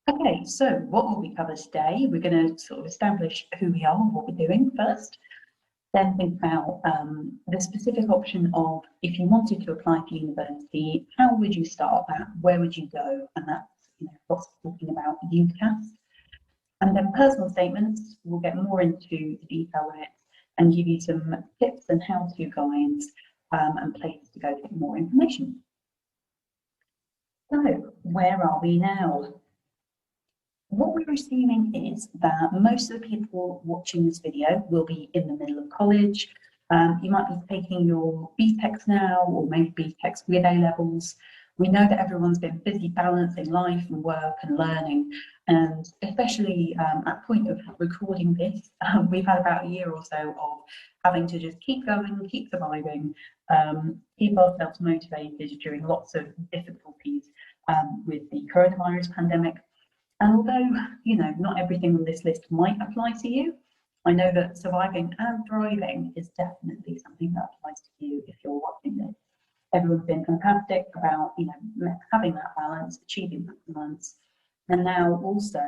Okay, so what will we cover today? We're going to sort of establish who we are and what we're doing first, then think about the specific option of if you wanted to apply for university, how would you start that? Where would you go? And that's lots of talking about Ucas. And then personal statements, we'll get more into the detail of it and give you some tips and how-to guides and places to go to get more information. So, where are we now? What we're assuming is that most of the people watching this video will be in the middle of college. You might be taking your BTECs now, or maybe BTECs with A-levels. We know that everyone's been busy balancing life and work and learning, and especially at point of recording this, we've had about a year or so of having to just keep going, keep surviving, keep ourselves motivated during lots of difficulties with the coronavirus pandemic. And although, not everything on this list might apply to you, I know that surviving and thriving is definitely something that applies to you if you're watching this. Everyone's been fantastic about, having that balance, achieving that balance. And now also,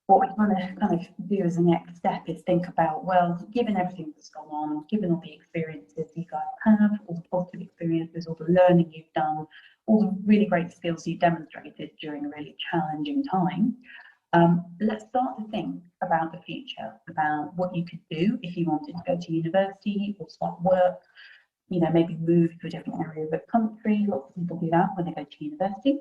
what we want to kind of do as a next step is think about, well, given everything that's gone on, given all the experiences you guys have, all the positive experiences, all the learning you've done, all the really great skills you demonstrated during a really challenging time, let's start to think about the future, about what you could do if you wanted to go to university or start work, maybe move to a different area of the country. Lots of people do that when they go to university.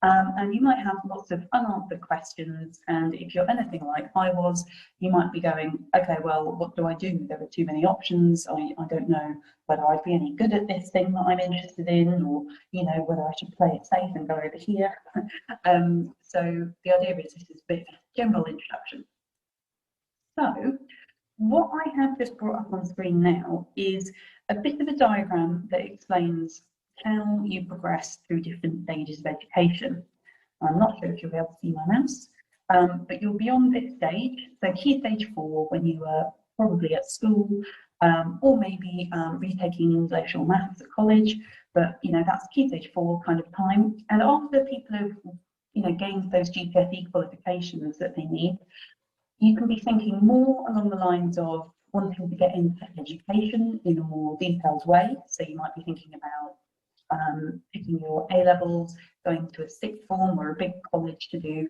And you might have lots of unanswered questions, and if you're anything like I was, you might be going, okay, well, what do I do? There are too many options. I don't know whether I'd be any good at this thing that I'm interested in, or whether I should play it safe and go over here. So the idea is this is a bit of a general introduction. So what I have just brought up on screen now is a bit of a diagram that explains how you progress through different stages of education. I'm not sure if you'll be able to see my mouse, but you'll be on this stage, so key stage 4, when you were probably at school, or maybe retaking English or maths at college, but that's key stage 4 kind of time. And after people have gained those GCSE qualifications that they need, you can be thinking more along the lines of wanting to get into education in a more detailed way. So you might be thinking about picking your A-levels, going to a sixth form or a big college to do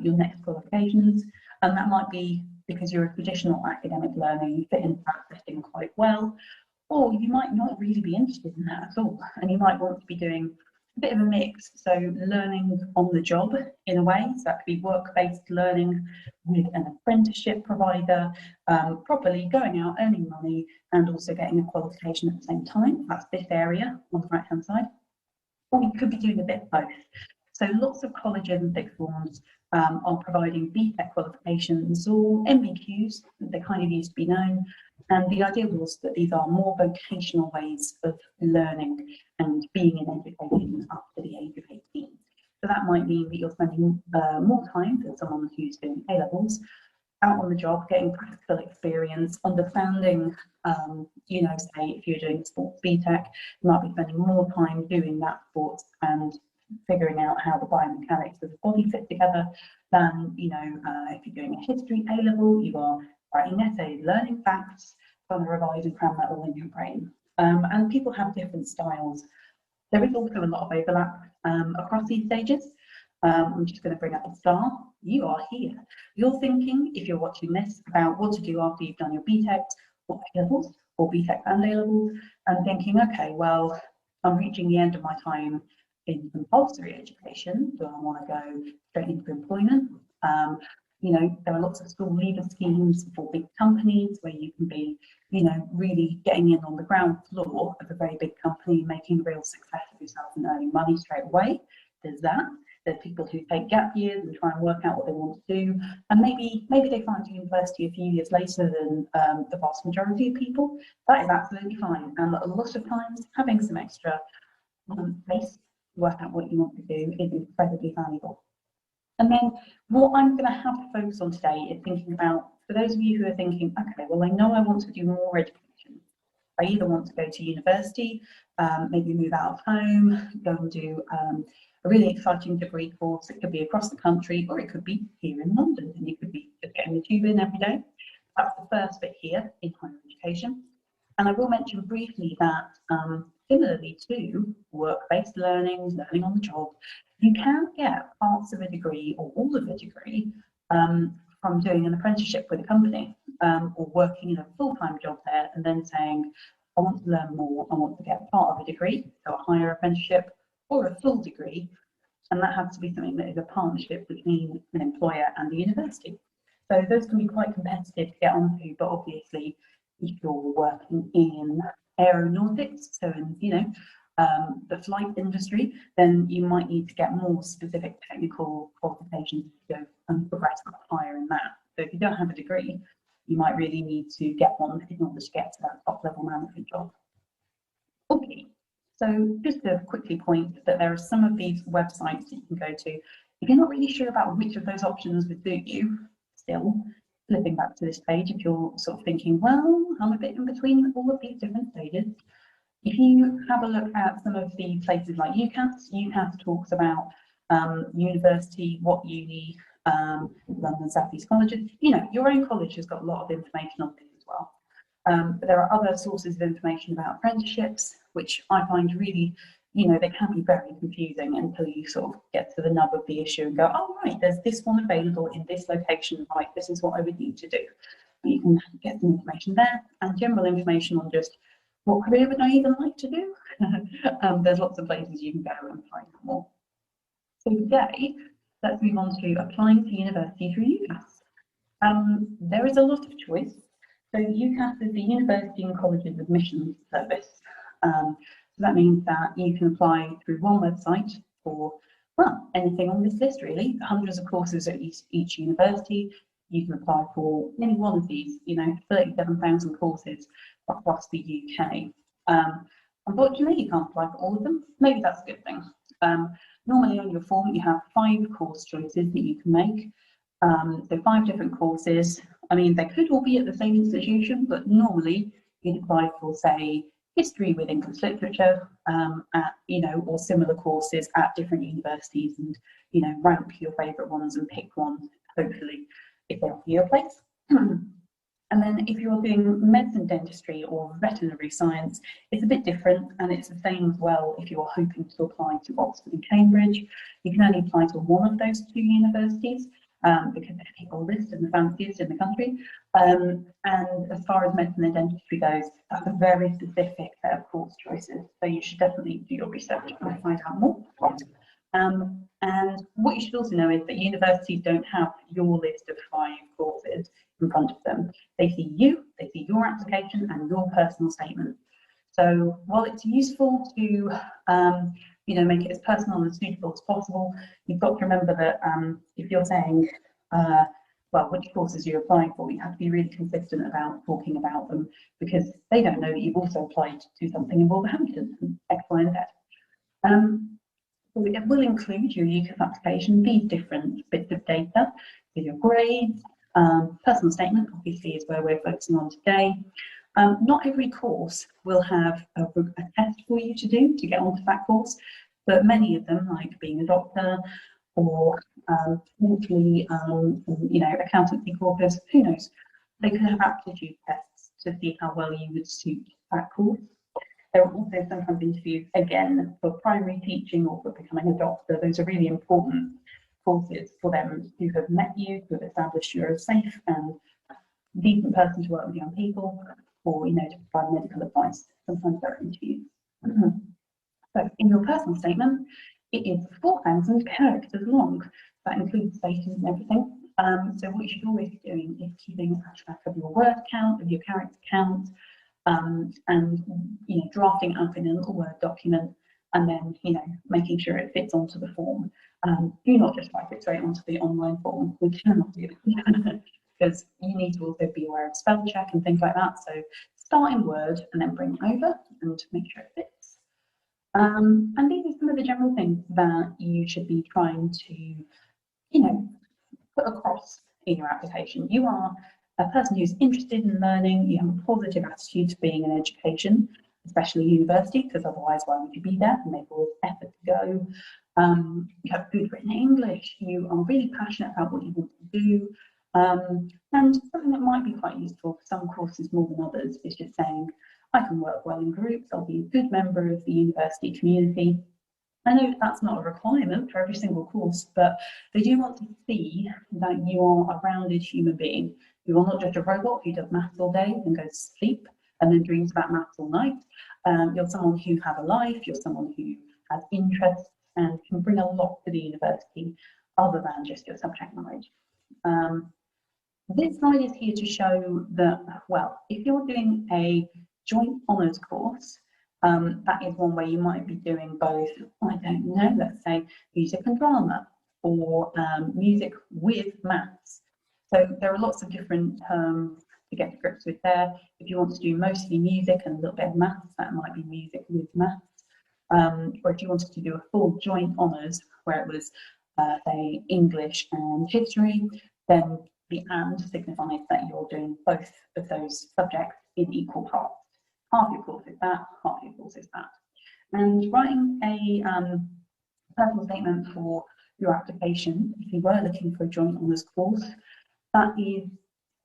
your next qualifications. And that might be because you're a traditional academic learner, you fit into that setting quite well, or you might not really be interested in that at all. And you might want to be doing a bit of a mix, so learning on the job in a way, so that could be work-based learning with an apprenticeship provider, properly going out, earning money, and also getting a qualification at the same time. That's this area on the right-hand side. Or you could be doing a bit of both. So lots of colleges and sixth forms are providing BTEC qualifications, or MBQs, they kind of used to be known. And the idea was that these are more vocational ways of learning and being in education up to the age of 18. So that might mean that you're spending more time than someone who's doing A-levels out on the job, getting practical experience, understanding, say if you're doing sports BTEC, you might be spending more time doing that sport and figuring out how the biomechanics of the body fit together than, if you're doing a history A-level, you are writing essays, learning facts, trying to revise and cram that all in your brain. And people have different styles. There is also a lot of overlap across these stages. I'm just going to bring up a star. You are here. You're thinking, if you're watching this, about what to do after you've done your BTEC or A-levels, or BTEC and A-levels, and thinking, okay, well, I'm reaching the end of my time in compulsory education. Do I want to go straight into employment? There are lots of school leaver schemes for big companies where you can be, really getting in on the ground floor of a very big company, making a real success of yourself and earning money straight away. There's that. There's people who take gap years and try and work out what they want to do, and maybe they find university a few years later than the vast majority of people. That is absolutely fine, and a lot of times having some extra space to work out what you want to do is incredibly valuable. And then what I'm going to have to focus on today is thinking about, for those of you who are thinking, okay, well, I know I want to do more education. I either want to go to university, maybe move out of home, go and do a really exciting degree course. It could be across the country, or it could be here in London, and you could be just getting the tube in every day. That's the first bit here in higher education. And I will mention briefly that similarly to work-based learning, learning on the job, you can get parts of a degree or all of a degree from doing an apprenticeship with a company or working in a full-time job there and then saying, I want to learn more, I want to get part of a degree, so a higher apprenticeship or a full degree, and that has to be something that is a partnership between an employer and the university. So those can be quite competitive to get onto, but obviously if you're working in aeronautics, so in the flight industry, then you might need to get more specific technical qualifications to go and progress up higher in that. So if you don't have a degree, you might really need to get one in order to get to that top level management job. Okay, so just to quickly point that there are some of these websites that you can go to. If you're not really sure about which of those options would suit you, still flipping back to this page, if you're sort of thinking, well, I'm a bit in between all of these different stages, if you have a look at some of the places like Ucas, Ucas talks about university, what uni, London South East colleges. Your own college has got a lot of information on this as well. But there are other sources of information about apprenticeships, which I find really, they can be very confusing until you sort of get to the nub of the issue and go, oh, right, there's this one available in this location, right, this is what I would need to do. But you can get some information there and general information on just what career would I even like to do? There's lots of places you can go and find out more. So today, let's move on to applying to university through Ucas. There is a lot of choice. So Ucas is the University and Colleges Admissions Service. So that means that you can apply through one website for, well, anything on this list really, hundreds of courses at each university. You can apply for any one of these, 37,000 courses across the UK. Unfortunately, you can't apply for all of them. Maybe that's a good thing. Normally on your form, you have 5 course choices that you can make. So 5 different courses. I mean, they could all be at the same institution, but normally you'd apply for, say, history with English literature, or similar courses at different universities, and rank your favourite ones and pick one, hopefully, if they offer you a place. And then if you're doing medicine, dentistry or veterinary science, it's a bit different, and it's the same as well if you're hoping to apply to Oxford and Cambridge. You can only apply to one of those 2 universities because they're the oldest and the fanciest in the country. And as far as medicine and dentistry goes, that's a very specific set of course choices. So you should definitely do your research and find out more. And what you should also know is that universities don't have your list of 5 courses in front of them. They see you, they see your application and your personal statement. So while it's useful to make it as personal and suitable as possible, you've got to remember that if you're saying which courses you're applying for, you have to be really consistent about talking about them, because they don't know that you've also applied to something in Wolverhampton, X, Y, and Z. So it will include your Ucas application, these different bits of data, so your grades, personal statement obviously is where we're focusing on today. Not every course will have a test for you to do to get onto that course, but many of them, like being a doctor or potentially accountancy corpus, who knows, they could have aptitude tests to see how well you would suit that course. There are also sometimes interviews, again, for primary teaching or for becoming a doctor. Those are really important courses for them who have met you, who have established you're a safe and decent person to work with young people, or to provide medical advice. Sometimes there are interviews. So in your personal statement, it is 4,000 characters long. That includes spaces and everything. So what you should always be doing is keeping a track of your word count, of your character count, and drafting up in a little Word document, and then making sure it fits onto the form. Do not just write it straight onto the online form. We cannot do that because you need to also be aware of spell check and things like that. So start in Word and then bring it over and make sure it fits. And these are some of the general things that you should be trying to put across in your application. You are a person who's interested in learning, you have a positive attitude to being in education, especially university, because otherwise why would you be there and make all this effort to go. You have good written English, you are really passionate about what you want to do. And something that might be quite useful for some courses more than others is just saying, I can work well in groups, I'll be a good member of the university community. I know that's not a requirement for every single course, but they do want to see that you are a rounded human being. You are not just a robot who does maths all day and goes to sleep and then dreams about maths all night. You're someone who has a life, you're someone who has interests and can bring a lot to the university other than just your subject knowledge. This slide is here to show that, well, if you're doing a joint honours course, that is one where you might be doing both, I don't know, let's say music and drama, or music with maths. So there are lots of different terms to get to grips with there. If you want to do mostly music and a little bit of maths, that might be music with maths. Or if you wanted to do a full joint honours where it was, say, English and history, then the and signifies that you're doing both of those subjects in equal parts. Half your course is that, half your course is that. And writing a personal statement for your application, if you were looking for a joint honours course, that is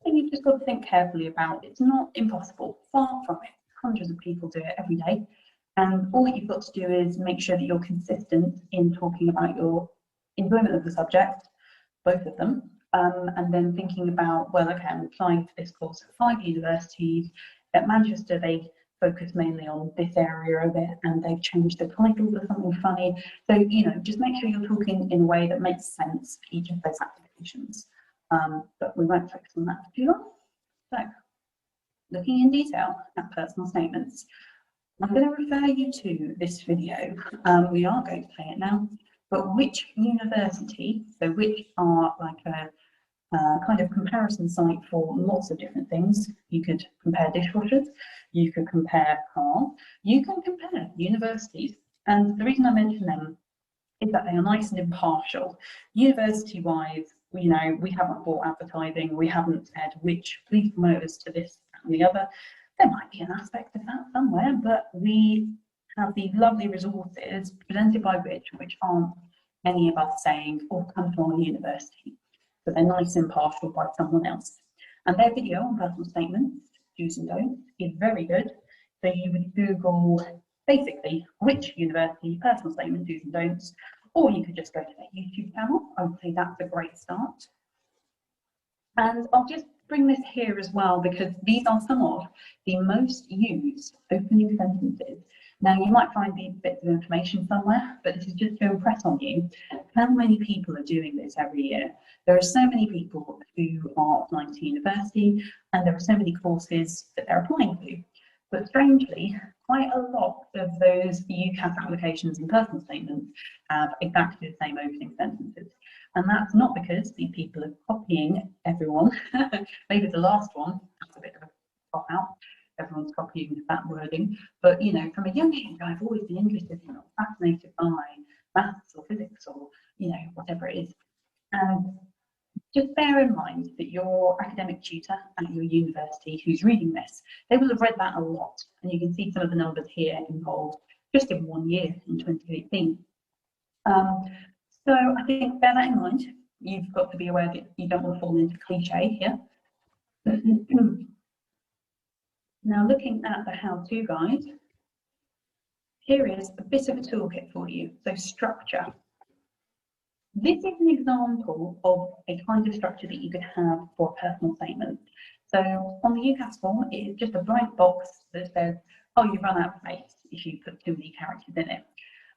something you've just got to think carefully about. It's not impossible, far from it. Hundreds of people do it every day. And all that you've got to do is make sure that you're consistent in talking about your enjoyment of the subject, both of them, and then thinking about, well, okay, I'm applying for this course at 5 universities. At Manchester, they focus mainly on this area of it, and they've changed the title to something funny. So, you know, just make sure you're talking in a way that makes sense for each of those applications. But we won't focus on that for too long. So, looking in detail at personal statements, I'm going to refer you to this video. We are going to play it now. But which university, so which are like a kind of comparison site for lots of different things. You could compare dishwashers, you could compare cars, you can compare universities. And the reason I mention them is that they are nice and impartial. University-wise, you know, we haven't bought advertising, we haven't said which please promote us to this and the other. There might be an aspect of that somewhere, but we have these lovely resources presented by which aren't many of us saying, oh, come to our university. But they're nice and impartial by someone else. And their video on personal statements, do's and don'ts, is very good. So you would Google basically which university, personal statement, do's and don'ts, or you could just go to their YouTube channel. I would say that's a great start. And I'll just bring this here as well, because these are some of the most used opening sentences. Now, you might find these bits of information somewhere, but this is just to impress on you how many people are doing this every year. There are so many people who are applying to university, and there are so many courses that they're applying to. But strangely, quite a lot of those Ucas applications and personal statements have exactly the same opening sentences. And that's not because these people are copying everyone. Maybe the last one, that's a bit of a pop out. Everyone's copying that wording. But, you know, from a young age, I've always been interested in or fascinated by maths or physics or, you know, whatever it is. And just bear in mind that your academic tutor at your university who's reading this, they will have read that a lot. And you can see some of the numbers here involved just in 1 year in 2018. So I think bear that in mind. You've got to be aware that you don't want to fall into cliche here. Now, looking at the how-to guide, here is a bit of a toolkit for you. So structure. This is an example of a kind of structure that you could have for a personal statement. So on the Ucas form, it is just a blank box that says, oh, you've run out of space if you put too many characters in it.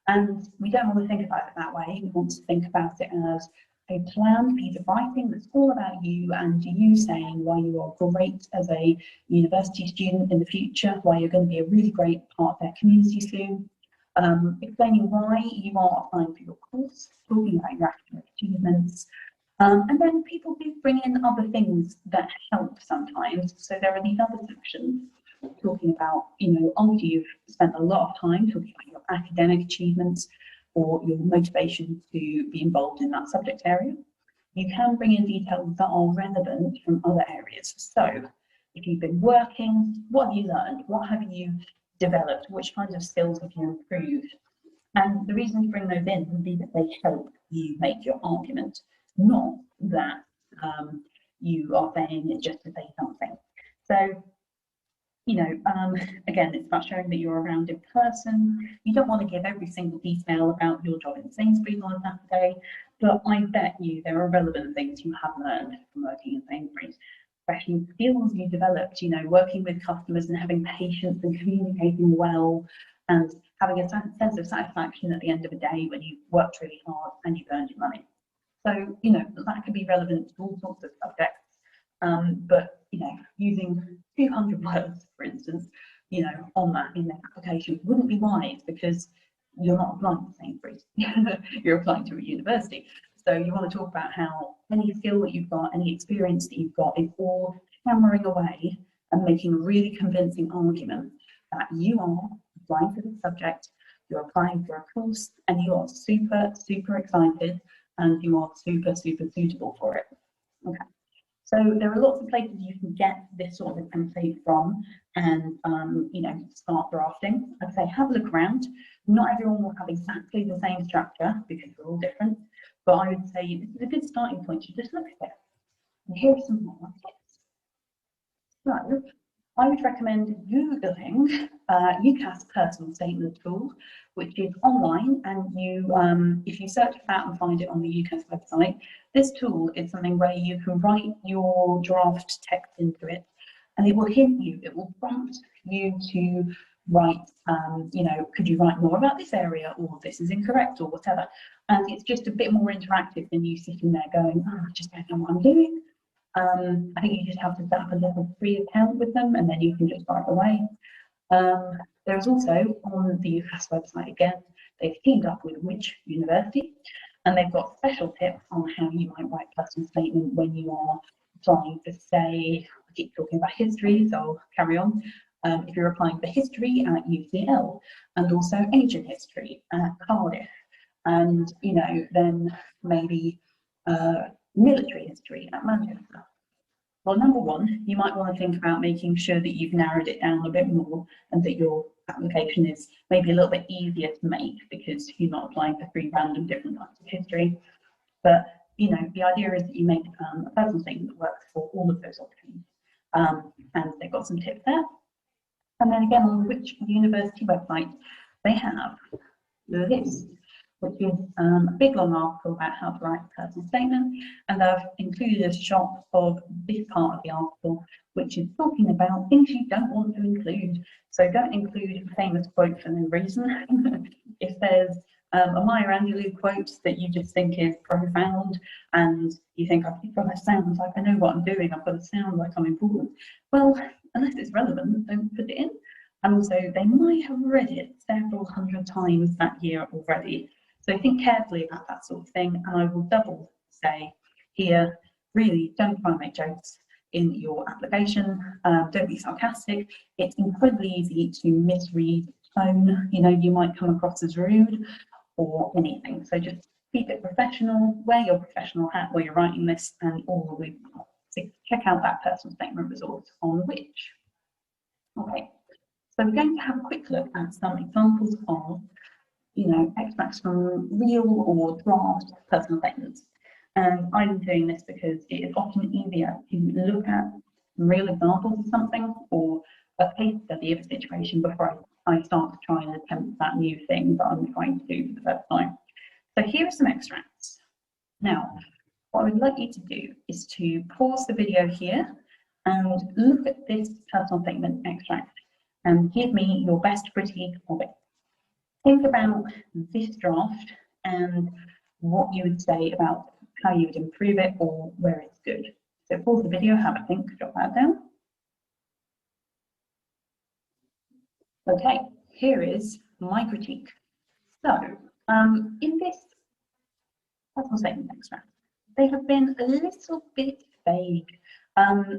And we don't want to think about it that way. We want to think about it as a planned piece of writing that's all about you and you saying why you are great as a university student in the future, why you're going to be a really great part of their community soon, explaining why you are applying for your course, talking about your academic achievements, and then people do bring in other things that help sometimes. So there are these other sections talking about, you know, after you've spent a lot of time talking about your academic achievements or your motivation to be involved in that subject area, you can bring in details that are relevant from other areas. So if you've been working, what have you learned? What have you developed? Which kinds of skills have you improved? And the reason you bring those in would be that they help you make your argument, not that you are saying it just to say something. So, you know, again, it's about showing that you're a rounded person. You don't want to give every single detail about your job in Sainsbury's on a Saturday, but I bet you there are relevant things you have learned from working in Sainsbury's. Professional skills you developed, you know, working with customers and having patience and communicating well and having a sense of satisfaction at the end of the day when you've worked really hard and you've earned your money. So, you know, that could be relevant to all sorts of subjects. But, you know, using 200 words, for instance, you know, on that in their application wouldn't be wise, because you're not applying to Sainsbury's, you're applying to a university. So you want to talk about how any skill that you've got, any experience that you've got is all hammering away and making a really convincing argument that you are applying for this subject, you're applying for a course, and you are super, super excited, and you are super, super suitable for it. Okay. So there are lots of places you can get this sort of template from and, you know, start drafting. I'd say have a look around. Not everyone will have exactly the same structure because we're all different, but I would say this is a good starting point to just look at it. And here are some more tips. So I would recommend Googling Ucas personal statement tool, which is online, and you, if you search for that and find it on the Ucas website, this tool is something where you can write your draft text into it, and it will hint you, it will prompt you to write, you know, could you write more about this area, or this is incorrect, or whatever. And it's just a bit more interactive than you sitting there going, oh, I just don't know what I'm doing. I think you just have to set up a level 3 account with them, and then you can just write away. There's also on the Ucas website, again, they've teamed up with which university, and they've got special tips on how you might write a personal statement when you are applying for, say, I keep talking about history, so I'll carry on. If you're applying for history at UCL, and also ancient history at Cardiff, and, you know, then maybe military history at Manchester. Well, number one, you might want to think about making sure that you've narrowed it down a bit more and that your application is maybe a little bit easier to make because you're not applying for 3 random different types of history. But, you know, the idea is that you make a personal statement that works for all of those options. And they've got some tips there. And then again, on which university website, they have this, which is a big long article about how to write a personal statement, and I've included a shot of this part of the article, which is talking about things you don't want to include. So don't include a famous quote for no reason. If there's a Maya Angelou quote that you just think is profound, and you think, I've got to sound like I know what I'm doing, I've got to sound like I'm important, well, unless it's relevant, don't put it in. And also, they might have read it several hundred times that year already. So think carefully about that sort of thing, and I will double say here, really don't try and make jokes in your application, don't be sarcastic. It's incredibly easy to misread tone, you know, you might come across as rude or anything, so just keep it professional, wear your professional hat while you're writing this, and all will be well. So check out that personal statement resource on which. Okay, so we're going to have a quick look at some examples of, you know, extracts from real or draft personal statements. And I'm doing this because it is often easier to look at real examples of something or a case study of a situation before I start to try and attempt that new thing that I'm trying to do for the first time. So here are some extracts. Now, what I would like you to do is to pause the video here and look at this personal statement extract and give me your best critique of it. Think about this draft and what you would say about how you would improve it or where it's good. So pause the video, have a think, jot that down. Okay, here is my critique. So, in this personal statement extract, they have been a little bit vague.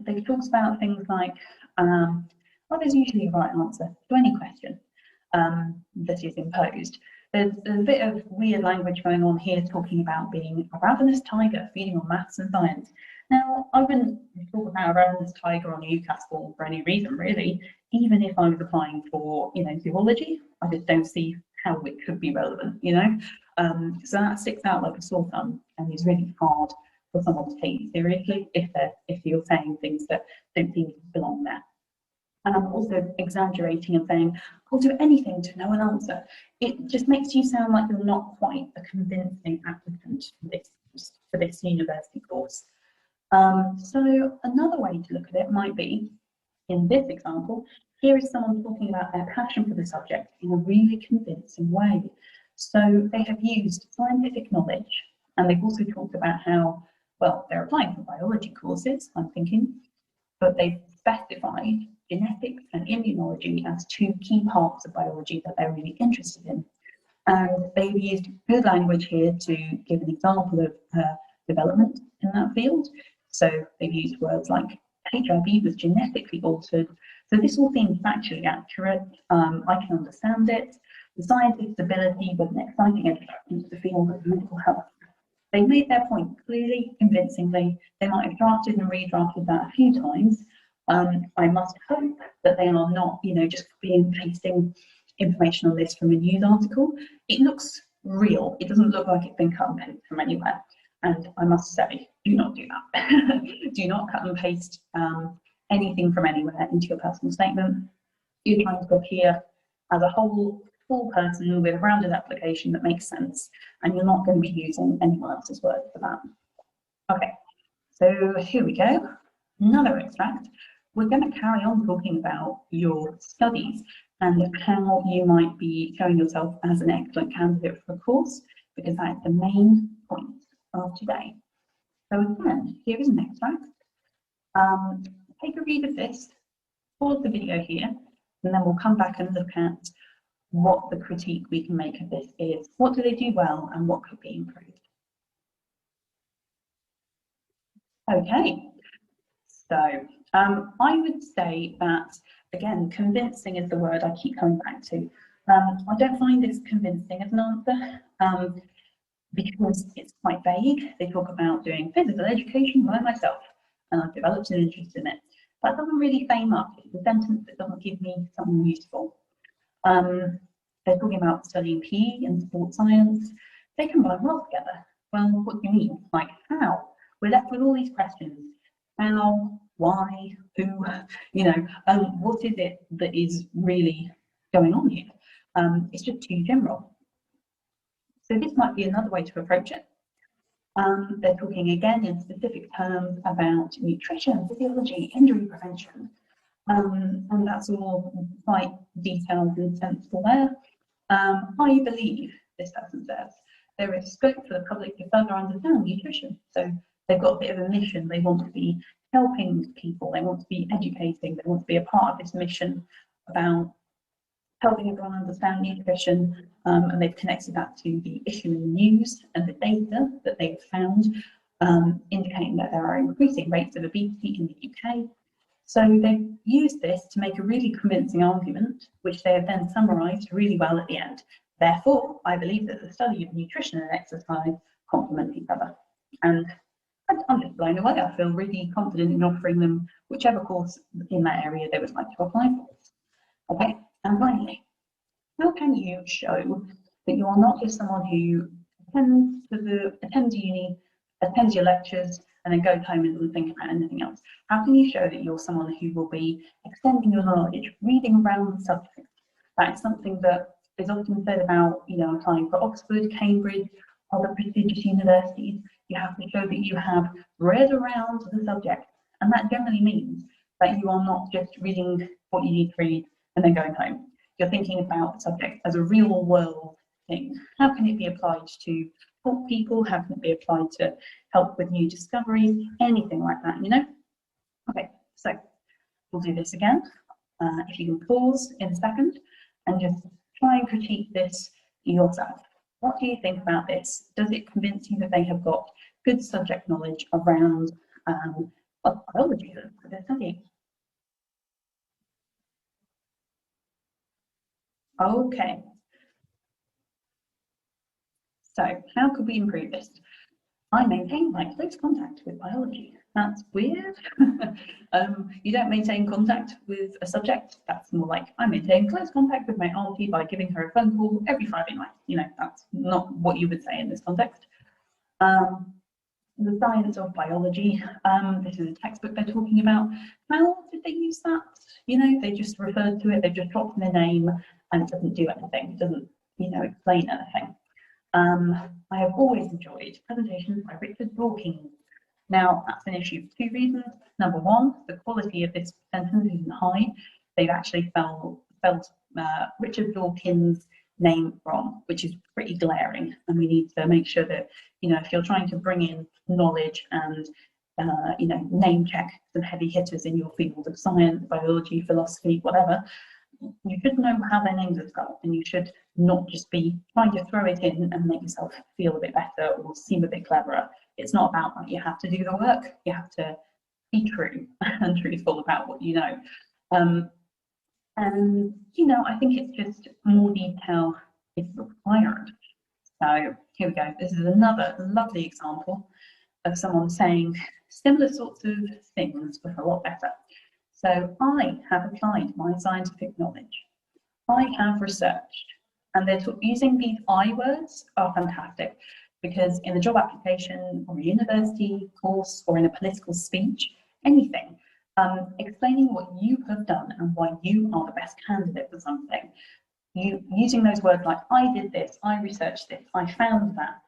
They've talked about things like, well, there's usually a right answer to any question that is imposed. There's a bit of weird language going on here talking about being a ravenous tiger feeding on maths and science. Now, I wouldn't talk about a ravenous tiger on a Ucas form for any reason, really, even if I was applying for, zoology. I just don't see how it could be relevant, So that sticks out like a sore thumb and is really hard for someone to take you seriously if you're saying things that don't seem to belong there. And I'm also exaggerating and saying, I'll do anything to know an answer. It just makes you sound like you're not quite a convincing applicant for this university course. So another way to look at it might be, in this example, here is someone talking about their passion for the subject in a really convincing way. So they have used scientific knowledge, and they've also talked about how, well, they're applying for biology courses, I'm thinking, but they've specified genetics and immunology as two key parts of biology that they're really interested in. And they've used good language here to give an example of development in that field. So they've used words like HIV was genetically altered. So this all seems factually accurate. I can understand it. The scientist's ability was an exciting introduction to the field of medical health. They made their point clearly, convincingly. They might have drafted and redrafted that a few times. I must hope that they are not, just copying and pasting information on this from a news article. It looks real. It doesn't look like it's been cut and pasted from anywhere. And I must say, do not do that. Do not cut and paste anything from anywhere into your personal statement. You're trying to appear as a whole full person with a rounded application that makes sense, and you're not going to be using anyone else's word for that. Okay, so here we go. Another extract. We're going to carry on talking about your studies and how you might be showing yourself as an excellent candidate for a course, because that is the main point of today. So again, here is an extract. Take a read of this, pause the video here, and then we'll come back and look at what the critique we can make of this is. What do they do well and what could be improved? Okay, so I would say that, again, convincing is the word I keep coming back to. I don't find this convincing as an answer because it's quite vague. They talk about doing physical education by myself, and I've developed an interest in it. That doesn't really say much. It's a sentence that doesn't give me something useful. They're talking about studying PE and sports science. They combine well together. Well, what do you mean? Like how? We're left with all these questions. How, why, who, what is it that is really going on here? It's just too general. So this might be another way to approach it. They're talking again in specific terms about nutrition, physiology, injury prevention. And that's all quite detailed and sensible there. I believe, this person says, there is scope for the public to further understand nutrition. So they've got a bit of a mission. They want to be helping people. They want to be educating. They want to be a part of this mission about helping everyone understand nutrition. And they've connected that to the issue in the news and the data that they've found, indicating that there are increasing rates of obesity in the UK. So they've used this to make a really convincing argument, which they have then summarised really well at the end. Therefore, I believe that the study of nutrition and exercise complement each other. And I'm just blown away. I feel really confident in offering them whichever course in that area they would like to apply for. Okay, and finally, how can you show that you are not just someone who attends uni, attends your lectures, and then goes home and doesn't think about anything else? How can you show that you're someone who will be extending your knowledge, reading around the subject? That is something that is often said about, applying for Oxford, Cambridge, other prestigious universities. You have to show that you have read around the subject, and that generally means that you are not just reading what you need to read and then going home. You're thinking about the subject as a real world thing. How can it be applied to help people? How can it be applied to help with new discoveries? Anything like that, Okay, so we'll do this again. If you can pause in a second and just try and critique this yourself. What do you think about this? Does it convince you that they have got good subject knowledge around biology that they're studying? Okay. So how could we improve this? I maintain my close contact with biology. That's weird. You don't maintain contact with a subject. That's more like I maintain close contact with my auntie by giving her a phone call every Friday night. You know, that's not what you would say in this context. The science of biology. This is a textbook they're talking about. How did they use that? You know, they just referred to it. They just dropped their name, and it doesn't do anything. It doesn't, you know, explain anything. I have always enjoyed presentations by Richard Dawkins. Now, that's an issue for two reasons. Number one, the quality of this sentence isn't high. They've actually spelled Richard Dawkins' name wrong, which is pretty glaring. And we need to make sure that, you know, if you're trying to bring in knowledge and, you know, name check some heavy hitters in your field of science, biology, philosophy, whatever, you should know how their names are spelled, and you should not just be trying to throw it in and make yourself feel a bit better or seem a bit cleverer. It's not about that. You have to do the work. You have to be true and truthful about what you know. And, you know, I think it's just more detail is required. So here we go. This is another lovely example of someone saying similar sorts of things, but a lot better. So I have applied my scientific knowledge. I have researched, and they're using these I words are fantastic because in a job application or a university course or in a political speech, anything, explaining what you have done and why you are the best candidate for something, you using those words like I did this, I researched this, I found that,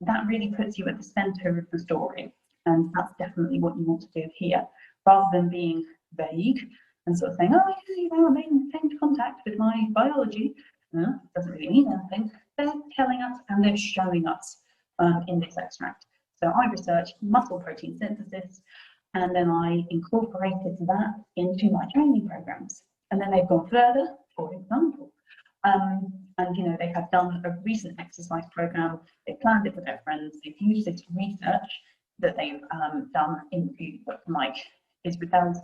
that really puts you at the center of the story. And that's definitely what you want to do here, rather than being vague and sort of saying, oh, you know, I maintained contact with my biology. Doesn't really mean anything. They're telling us and they're showing us in this extract. So I researched muscle protein synthesis, and then I incorporated that into my training programs. And then they've gone further, for example. And you know, they have done a recent exercise program. They planned it with their friends. They've used this research that they've done into what Mike Isbell's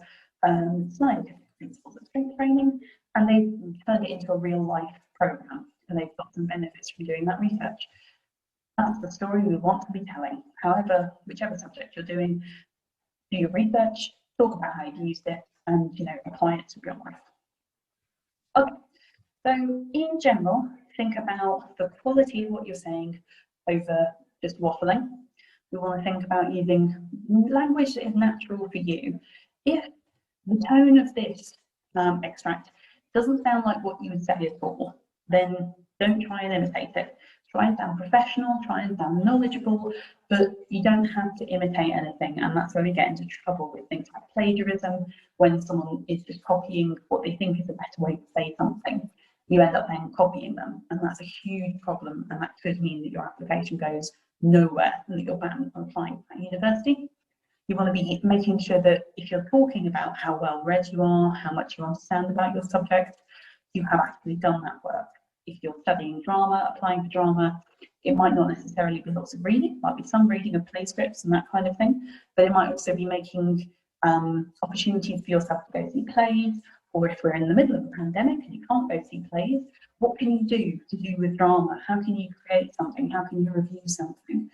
scientific principles of strength training, and they've turned it into a real life program, and they've got some benefits from doing that research. That's the story we want to be telling. However, whichever subject you're doing, do your research, talk about how you've used it, and you know, apply it to real life. Okay, so in general, think about the quality of what you're saying over just waffling. We want to think about using language that is natural for you. If the tone of this extract doesn't sound like what you would say at all, then don't try and imitate it. Try and sound professional, try and sound knowledgeable, but you don't have to imitate anything. And that's where we get into trouble with things like plagiarism, when someone is just copying what they think is a better way to say something. You end up then copying them, and that's a huge problem, and that could mean that your application goes nowhere and that you're banned from applying at university. You want to be making sure that if you're talking about how well read you are, how much you understand about your subject, you have actually done that work. If you're studying drama, applying for drama, it might not necessarily be lots of reading, it might be some reading of play scripts and that kind of thing, but it might also be making opportunities for yourself to go see plays, or if we're in the middle of a pandemic and you can't go see plays, what can you do to do with drama? How can you create something? How can you review something?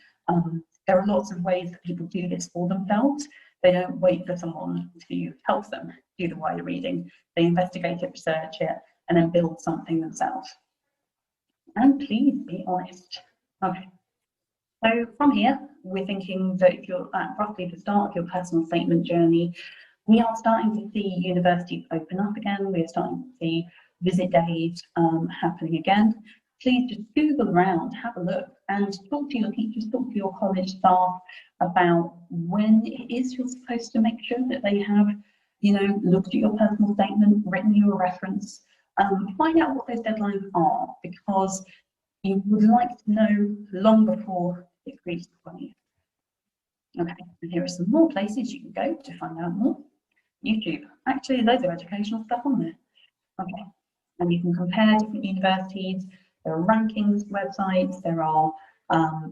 There are lots of ways that people do this for themselves. They don't wait for someone to help them do the wider reading. They investigate it, research it, and then build something themselves. And please be honest. Okay. So from here, we're thinking that if you're at roughly the start of your personal statement journey, we are starting to see universities open up again. We're starting to see visit days happening again. Please just Google around, have a look, and talk to your teachers, talk to your college staff about when it is you're supposed to make sure that they have, you know, looked at your personal statement, written you a reference. Find out what those deadlines are, because you would like to know long before it reaches the 20th. Okay, and here are some more places you can go to find out more. YouTube, actually loads of educational stuff on there. Okay, and you can compare different universities. There are rankings websites, there are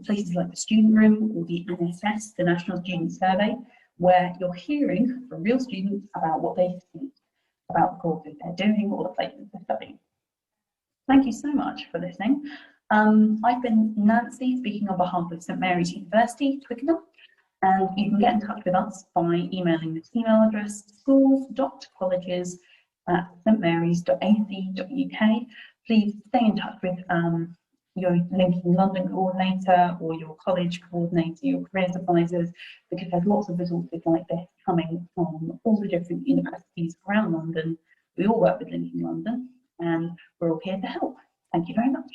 places like the Student Room or the NSS, the National Student Survey, where you're hearing from real students about what they think about the courses they're doing or the places they're studying. Thank you so much for listening. I've been Nancy, speaking on behalf of St Mary's University, Twickenham, and you can get in touch with us by emailing this email address, schools.colleges@stmarys.ac.uk. Please stay in touch with your Linking London coordinator or your college coordinator, your careers advisors, because there's lots of resources like this coming from all the different universities around London. We all work with Linking London and we're all here to help. Thank you very much.